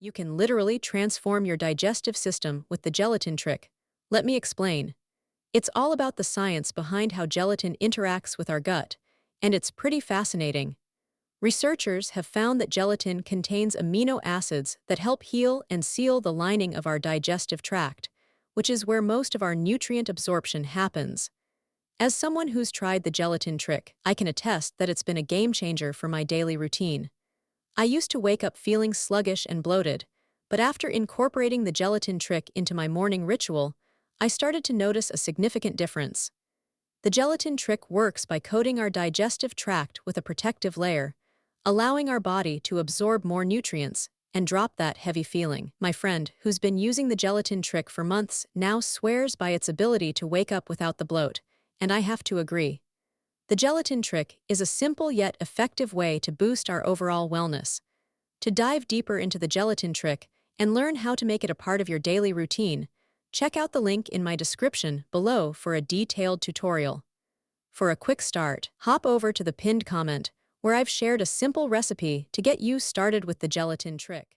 You can literally transform your digestive system with the gelatin trick. Let me explain. It's all about the science behind how gelatin interacts with our gut, and it's pretty fascinating. Researchers have found that gelatin contains amino acids that help heal and seal the lining of our digestive tract, which is where most of our nutrient absorption happens. As someone who's tried the gelatin trick, I can attest that it's been a game changer for my daily routine. I used to wake up feeling sluggish and bloated, but after incorporating the gelatin trick into my morning ritual, I started to notice a significant difference. The gelatin trick works by coating our digestive tract with a protective layer, allowing our body to absorb more nutrients and drop that heavy feeling. My friend, who's been using the gelatin trick for months, now swears by its ability to wake up without the bloat, and I have to agree. The gelatin trick is a simple yet effective way to boost our overall wellness. To dive deeper into the gelatin trick and learn how to make it a part of your daily routine, check out the link in my description below for a detailed tutorial. For a quick start, hop over to the pinned comment where I've shared a simple recipe to get you started with the gelatin trick.